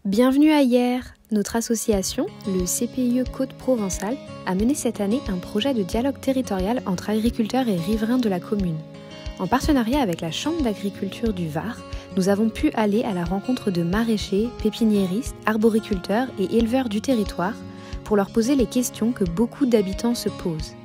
Bienvenue à Hyères. Notre association, le CPIE Côte Provençale, a mené cette année un projet de dialogue territorial entre agriculteurs et riverains de la commune. En partenariat avec la Chambre d'agriculture du Var, nous avons pu aller à la rencontre de maraîchers, pépiniéristes, arboriculteurs et éleveurs du territoire pour leur poser les questions que beaucoup d'habitants se posent.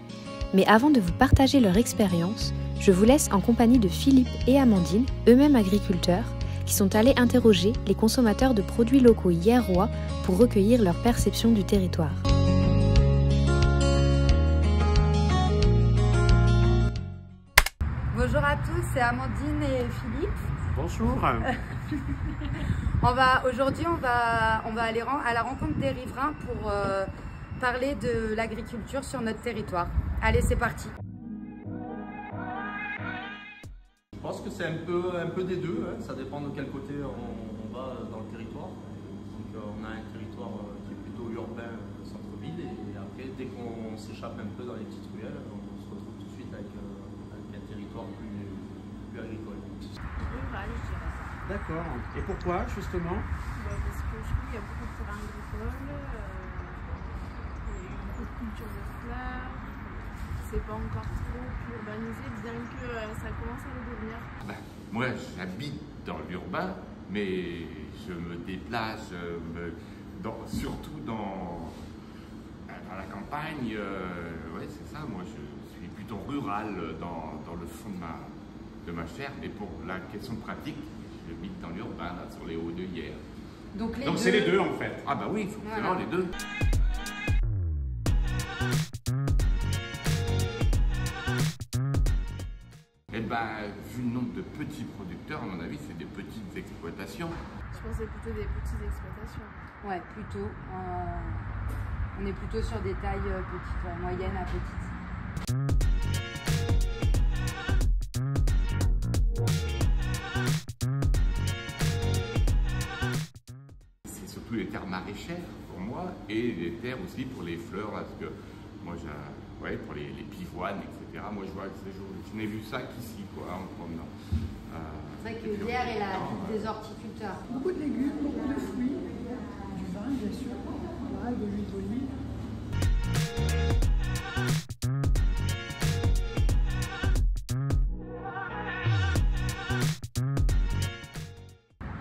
Mais avant de vous partager leur expérience, je vous laisse en compagnie de Philippe et Amandine, eux-mêmes agriculteurs, qui sont allés interroger les consommateurs de produits locaux hyérois pour recueillir leur perception du territoire. Bonjour à tous, c'est Amandine et Philippe. Bonjour. Aujourd'hui, on va aller à la rencontre des riverains pour parler de l'agriculture sur notre territoire. Allez, c'est parti. Je pense que c'est un peu des deux, hein. Ça dépend de quel côté on va dans le territoire. Donc on a un territoire qui est plutôt urbain, centre-ville, et après dès qu'on s'échappe un peu dans les petites ruelles, on se retrouve tout de suite avec un territoire plus agricole. Rural, je dirais ça. D'accord. Et pourquoi justement? Parce que je trouve qu'il y a beaucoup de terrains agricoles, il y a eu beaucoup de culture de fleurs. C'est pas encore trop urbanisé, bien que ça commence à le devenir. Moi, j'habite dans l'urbain, mais je me déplace surtout dans la campagne. Ouais, c'est ça. Moi, je suis plutôt rural dans le fond de ma chair. Mais pour la question pratique, j'habite dans l'urbain, sur les hauts de Hyères. Donc c'est les deux en fait. Ah bah oui, forcément, voilà. Les deux. Vu le nombre de petits producteurs, à mon avis, c'est des petites exploitations. Je pense que c'est plutôt des petites exploitations. Ouais, plutôt. On est plutôt sur des tailles petites, moyennes à petites. C'est surtout les terres maraîchères pour moi et les terres aussi pour les fleurs, parce que moi, pour les pivoines, etc. Moi, je n'ai vu ça qu'ici, en promenant. C'est vrai que Hyères est la ville des horticulteurs. Beaucoup de légumes, beaucoup de fruits, du vin bien sûr, voilà, de l'huile d'olive.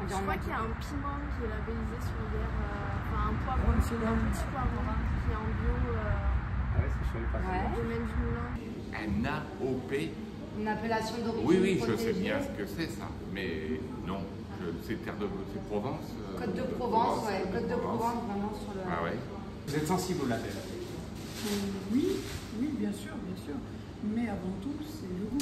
Je crois qu'il y a un piment qui est labellisé sur Hyères, un poivron, un petit poivron qui est en bio. Ah ouais, c'est chouette. Ouais. Domaine du Moulin. Un AOP. Une appellation d'origine Oui, protégée. je sais bien ce que c'est ça, mais non, c'est Provence. Côte de Provence, ouais, Côte de Provence, vraiment sur le... Ah ouais. Vous êtes sensible au label? Oui, bien sûr. Mais avant tout, c'est le goût.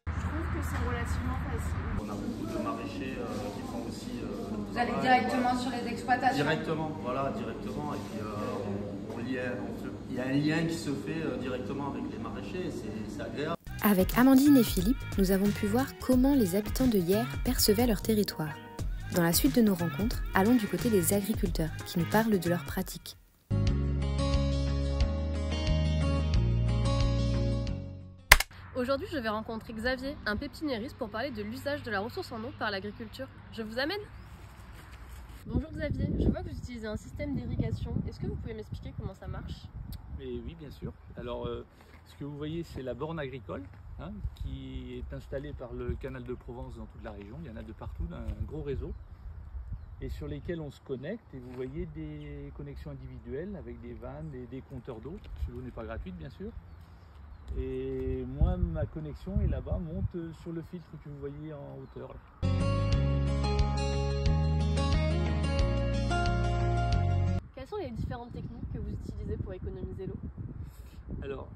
Je trouve que c'est relativement facile. On a beaucoup de maraîchers qui font aussi Vous allez directement sur les exploitations? Directement, voilà, directement. Et puis il y a un lien qui se fait directement avec les maraîchers, c'est agréable. Avec Amandine et Philippe, nous avons pu voir comment les habitants de Hyères percevaient leur territoire. Dans la suite de nos rencontres, allons du côté des agriculteurs qui nous parlent de leurs pratiques. Aujourd'hui, je vais rencontrer Xavier, un pépiniériste, pour parler de l'usage de la ressource en eau par l'agriculture. Je vous amène? Bonjour Xavier, je vois que vous utilisez un système d'irrigation. Est-ce que vous pouvez m'expliquer comment ça marche? Oui, bien sûr. Alors, ce que vous voyez, c'est la borne agricole qui est installée par le canal de Provence dans toute la région. Il y en a de partout, un gros réseau, et sur lesquels on se connecte. Et vous voyez des connexions individuelles avec des vannes et des compteurs d'eau. L'eau n'est pas gratuite, bien sûr. Et moi, ma connexion est là-bas, monte sur le filtre que vous voyez en hauteur. Là. Quelles sont les différentes techniques que vous utilisez pour économiser l'eau? Alors,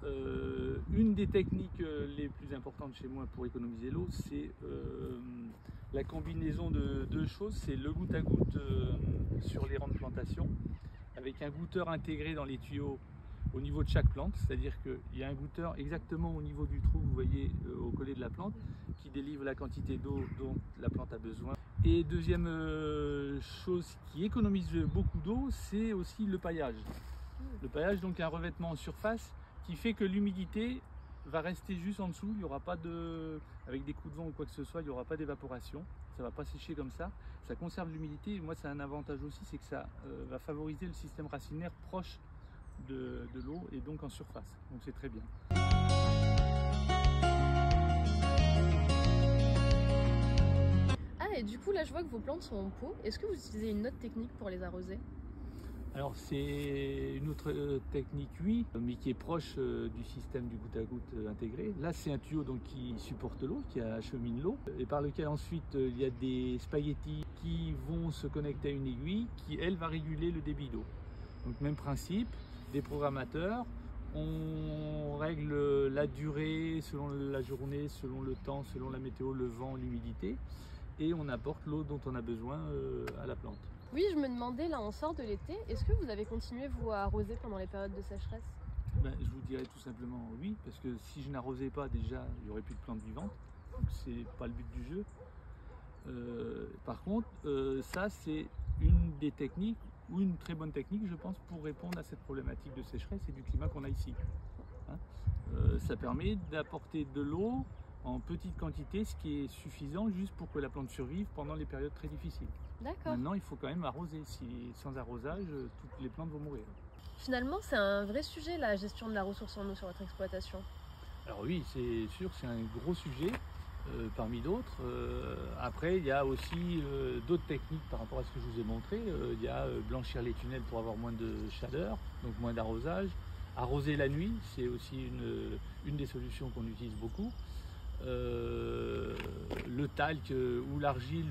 une des techniques les plus importantes chez moi pour économiser l'eau, c'est la combinaison de deux choses. C'est le goutte à goutte sur les rangs de plantation, avec un goutteur intégré dans les tuyaux au niveau de chaque plante, c'est-à-dire qu'il y a un goutteur exactement au niveau du trou, vous voyez, au collet de la plante, qui délivre la quantité d'eau dont la plante a besoin. Et deuxième chose qui économise beaucoup d'eau, c'est aussi le paillage. Le paillage, donc un revêtement en surface qui fait que l'humidité va rester juste en dessous, il n'y aura pas de, avec des coups de vent ou quoi que ce soit, il n'y aura pas d'évaporation, ça ne va pas sécher comme ça conserve l'humidité, et moi ça a un avantage aussi, c'est que ça va favoriser le système racinaire proche de l'eau et donc en surface, donc c'est très bien. Ah, et du coup là je vois que vos plantes sont en pot, est-ce que vous utilisez une autre technique pour les arroser? Alors c'est une autre technique, oui, mais qui est proche du système du goutte à goutte intégré. Là c'est un tuyau donc, qui supporte l'eau, qui achemine l'eau, et par lequel ensuite il y a des spaghettis qui vont se connecter à une aiguille qui elle va réguler le débit d'eau. Donc même principe, des programmateurs, on règle la durée selon la journée, selon le temps, selon la météo, le vent, l'humidité, et on apporte l'eau dont on a besoin à la plante. Oui, je me demandais, là on sort de l'été, est-ce que vous avez continué vous à arroser pendant les périodes de sécheresse? Je vous dirais tout simplement oui, parce que si je n'arrosais pas déjà, il n'y aurait plus de plantes vivantes, donc c'est pas le but du jeu. Par contre, ça c'est une des techniques, ou une très bonne technique je pense, pour répondre à cette problématique de sécheresse et du climat qu'on a ici. Ça permet d'apporter de l'eau en petite quantité, ce qui est suffisant juste pour que la plante survive pendant les périodes très difficiles. D'accord. Maintenant, il faut quand même arroser. Sans arrosage, toutes les plantes vont mourir. Finalement, c'est un vrai sujet, la gestion de la ressource en eau sur votre exploitation. Alors oui, c'est sûr, c'est un gros sujet, parmi d'autres. Après, il y a aussi d'autres techniques par rapport à ce que je vous ai montré. Il y a blanchir les tunnels pour avoir moins de chaleur, donc moins d'arrosage. Arroser la nuit, c'est aussi une des solutions qu'on utilise beaucoup. Le talc ou l'argile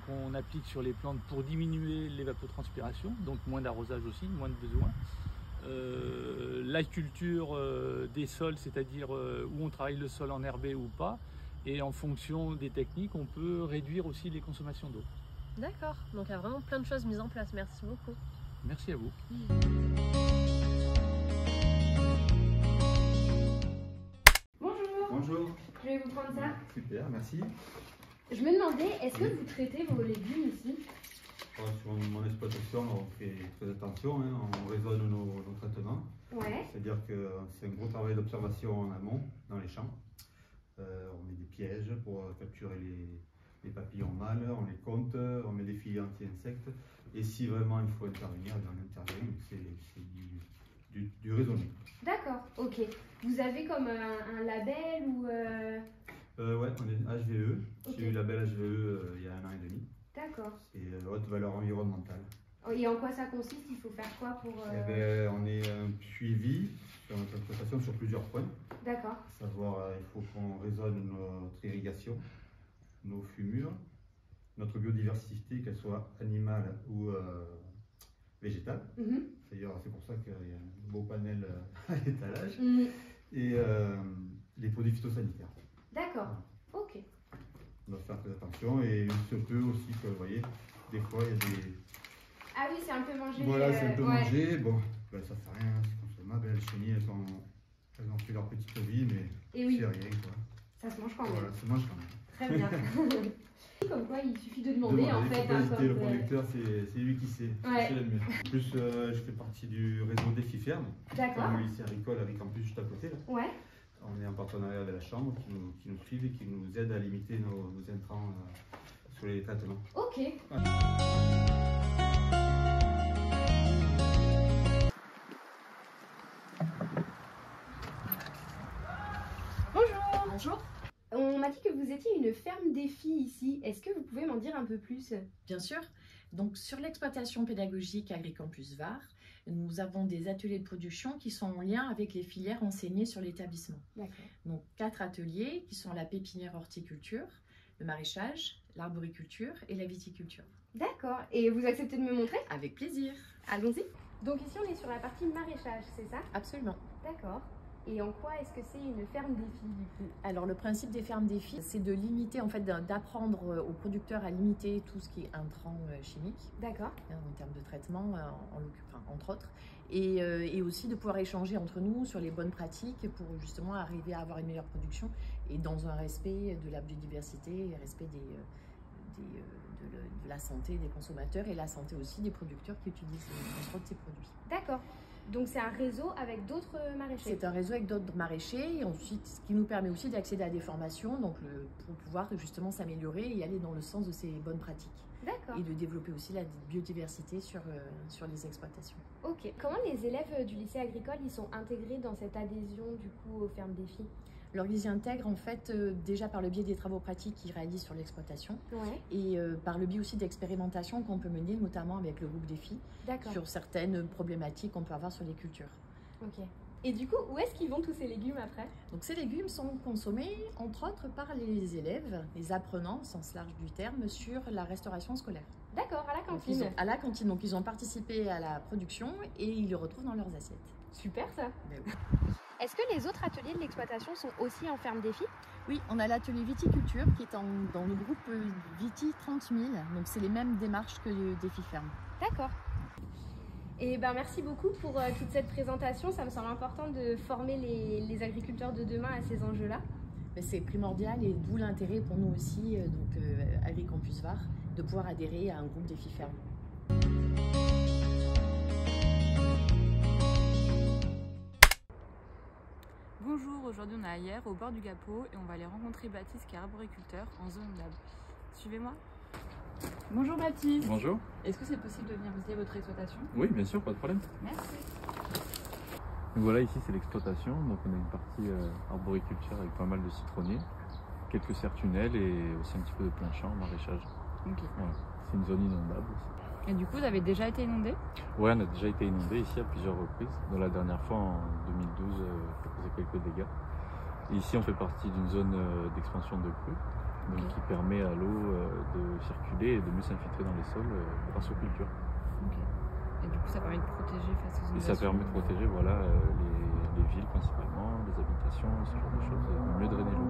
qu'on applique sur les plantes pour diminuer l'évapotranspiration, donc moins d'arrosage aussi, moins de besoin. La culture des sols, c'est-à-dire où on travaille le sol enherbé ou pas, et en fonction des techniques, on peut réduire aussi les consommations d'eau. D'accord, donc il y a vraiment plein de choses mises en place, merci beaucoup. Merci à vous. Bonjour. Je vais vous prendre ça. Super, merci. Je me demandais, est-ce que vous traitez vos légumes ici? Sur mon exploitation, on fait très attention, on raisonne nos traitements. Ouais. C'est-à-dire que c'est un gros travail d'observation en amont, dans les champs. On met des pièges pour capturer les papillons mâles, on les compte, on met des filets anti-insectes. Et si vraiment il faut intervenir, on intervient. C'est du raisonnement. D'accord, ok. Vous avez comme un label ou Ouais, on est HVE. Okay. J'ai eu le label HVE il y a 1 an et demi. D'accord. C'est haute valeur environnementale. Et en quoi ça consiste? Il faut faire quoi pour On est suivi sur notre exploitation sur plusieurs points. D'accord. À savoir, il faut qu'on raisonne notre irrigation, nos fumures, notre biodiversité, qu'elle soit animale ou végétale. D'ailleurs, c'est pour ça qu'il y a un beau panel à l'étalage. Et les produits phytosanitaires. D'accord, ok. On doit faire très attention et il se peut aussi que, vous voyez, des fois il y a des... Ah oui, c'est un peu mangé. Voilà, c'est un peu mangé. Bon, ben, ça fait rien, c'est consommable. Les chenilles, elles ont fait leur petite vie, mais c'est rien, quoi. Ça se mange quand même. Voilà, ça se mange quand même. Très bien. Comme quoi, il suffit de demander en fait. Le producteur, c'est lui qui sait. Ouais. C'est le mieux. En plus, je fais partie du réseau Défi Ferme. D'accord. Un lycée agricole avec en plus juste à côté. Là. Ouais. On est en partenariat avec la chambre qui nous suivent et qui nous aide à limiter nos intrants sur les traitements. Ok. Ouais. Bonjour. Bonjour. On m'a dit que vous étiez une ferme défi ici. Est-ce que vous pouvez m'en dire un peu plus? Bien sûr. Donc sur l'exploitation pédagogique Agricampus Var, nous avons des ateliers de production qui sont en lien avec les filières enseignées sur l'établissement. Donc 4 ateliers qui sont la pépinière horticulture, le maraîchage, l'arboriculture et la viticulture. D'accord. Et vous acceptez de me montrer? Avec plaisir. Allons-y. Donc ici on est sur la partie maraîchage, c'est ça? Absolument. D'accord. Et en quoi est-ce que c'est une ferme défi du coup? Alors le principe des fermes défi, c'est de limiter, en fait, d'apprendre aux producteurs à limiter tout ce qui est intrants chimiques. D'accord. En termes de traitement, entre autres. Et aussi de pouvoir échanger entre nous sur les bonnes pratiques pour justement arriver à avoir une meilleure production et dans un respect de la biodiversité, respect de la santé des consommateurs et la santé aussi des producteurs qui utilisent ces produits. D'accord. Donc c'est un réseau avec d'autres maraîchers. C'est un réseau avec d'autres maraîchers et ensuite ce qui nous permet aussi d'accéder à des formations donc pour pouvoir justement s'améliorer et aller dans le sens de ces bonnes pratiques. D'accord. Et de développer aussi la biodiversité sur les exploitations. Ok. Comment les élèves du lycée agricole ils sont intégrés dans cette adhésion du coup aux fermes défis? Alors ils y intègrent en fait déjà par le biais des travaux pratiques qu'ils réalisent sur l'exploitation et par le biais aussi d'expérimentations qu'on peut mener notamment avec le groupe défi sur certaines problématiques qu'on peut avoir sur les cultures. Ok. Et du coup, où est-ce qu'ils vont tous ces légumes après? Donc ces légumes sont consommés entre autres par les élèves, les apprenants au sens large du terme, sur la restauration scolaire. D'accord, à la cantine. Donc, à la cantine, donc ils ont participé à la production et ils le retrouvent dans leurs assiettes. Super ça. Oui. Est-ce que les autres ateliers de l'exploitation sont aussi en ferme défi? Oui, on a l'atelier viticulture qui est dans le groupe Viti 30 000, donc c'est les mêmes démarches que le défi ferme. D'accord. Et ben merci beaucoup pour toute cette présentation, ça me semble important de former les agriculteurs de demain à ces enjeux-là. C'est primordial et d'où l'intérêt pour nous aussi, Agricampus Var, de pouvoir adhérer à un groupe défi ferme. Bonjour, aujourd'hui on est à Hyères, au bord du Gapot, et on va aller rencontrer Baptiste qui est arboriculteur en zone lab. Suivez-moi. Bonjour Baptiste. Bonjour. Est-ce que c'est possible de venir visiter votre exploitation? Oui, bien sûr, pas de problème. Merci. Donc voilà, ici c'est l'exploitation, donc on a une partie arboriculture avec pas mal de citronniers, quelques serres tunnels et aussi un petit peu de plein champ, maraîchage. Ok. Voilà. C'est une zone inondable aussi. Et du coup, vous avez déjà été inondé? Ouais, on a déjà été inondé ici à plusieurs reprises. Dans la dernière fois, en 2012, ça faisait quelques dégâts. Et ici, on fait partie d'une zone d'expansion de crue, donc qui permet à l'eau de circuler et de mieux s'infiltrer dans les sols grâce aux cultures. Et du coup, ça permet de protéger face aux inondations? Et ça permet de protéger voilà, les villes principalement, les habitations, ce genre de choses, et mieux drainer l'eau.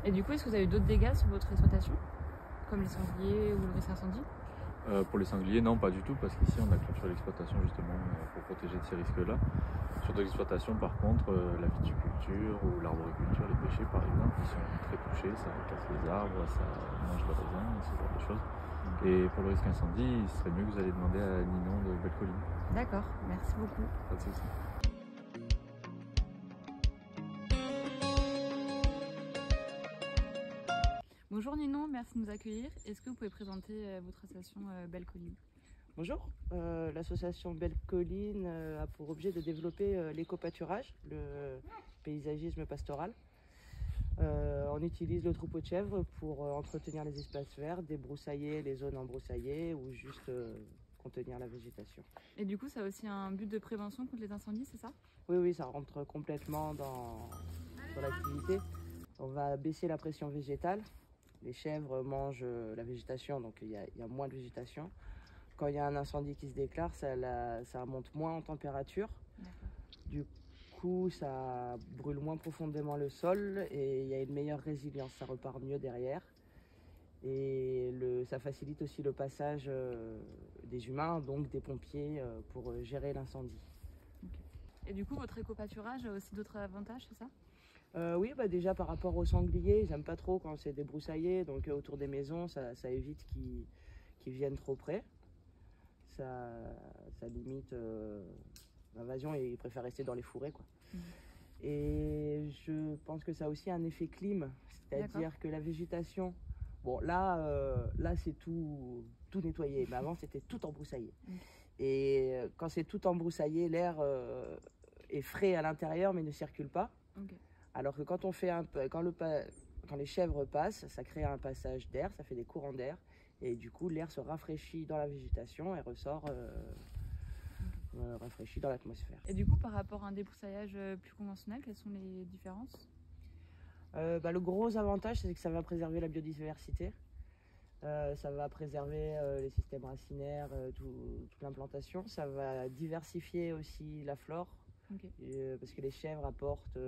Et du coup, est-ce que vous avez eu d'autres dégâts sur votre exploitation, comme les sangliers ou le risque incendie? Pour les sangliers, non, pas du tout, parce qu'ici on a clôturé l'exploitation justement pour protéger de ces risques-là. Sur d'autres exploitations, par contre, la viticulture ou l'arboriculture, les pêchers par exemple, ils sont très touchés, ça casse les arbres, ça mange le raisin, ce genre de choses. Et pour le risque incendie, il serait mieux que vous allez demander à Ninon de Belle-Colline. D'accord, merci beaucoup. Pas de souci. Bonjour Ninon, merci de nous accueillir. Est-ce que vous pouvez présenter votre association Belle-Colline? Bonjour, l'association Belle-Colline a pour objet de développer l'éco-pâturage, le paysagisme pastoral. On utilise le troupeau de chèvres pour entretenir les espaces verts, débroussailler les zones embroussaillées ou juste contenir la végétation. Et du coup, ça a aussi un but de prévention contre les incendies, c'est ça? Oui, ça rentre complètement dans l'activité. On va baisser la pression végétale. Les chèvres mangent la végétation, donc il y a moins de végétation. Quand il y a un incendie qui se déclare, ça monte moins en température. Du coup, ça brûle moins profondément le sol et il y a une meilleure résilience, ça repart mieux derrière. Et ça facilite aussi le passage des humains, donc des pompiers, pour gérer l'incendie. Et du coup, votre éco-pâturage a aussi d'autres avantages, c'est ça? Oui, déjà par rapport aux sangliers, ils n'aiment pas trop quand c'est débroussaillé, donc autour des maisons, ça évite qu'ils viennent trop près. Ça limite l'invasion et ils préfèrent rester dans les fourrés, quoi. Et je pense que ça a aussi un effet clim, c'est-à-dire que la végétation, bon là c'est tout nettoyé, mais avant c'était tout embroussaillé. Et quand c'est tout embroussaillé, l'air est frais à l'intérieur mais ne circule pas. Alors que quand on fait quand les chèvres passent, ça crée un passage d'air, ça fait des courants d'air. Et du coup, l'air se rafraîchit dans la végétation et ressort rafraîchi dans l'atmosphère. Et du coup, par rapport à un débroussaillage plus conventionnel, quelles sont les différences? Le gros avantage, c'est que ça va préserver la biodiversité. Ça va préserver les systèmes racinaires, toute l'implantation. Ça va diversifier aussi la flore. Parce que les chèvres apportent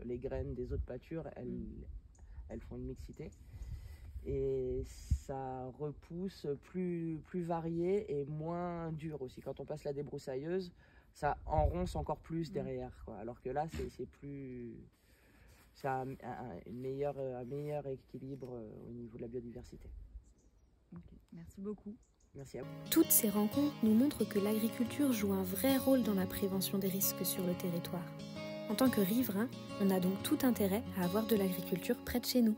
les graines des autres pâtures, elles font une mixité. Et ça repousse plus varié et moins dur aussi. Quand on passe la débroussailleuse, ça enronce encore plus derrière, quoi. Alors que là, ça a un meilleur équilibre au niveau de la biodiversité. Okay. Merci beaucoup. Merci à vous. Toutes ces rencontres nous montrent que l'agriculture joue un vrai rôle dans la prévention des risques sur le territoire. En tant que riverains, on a donc tout intérêt à avoir de l'agriculture près de chez nous.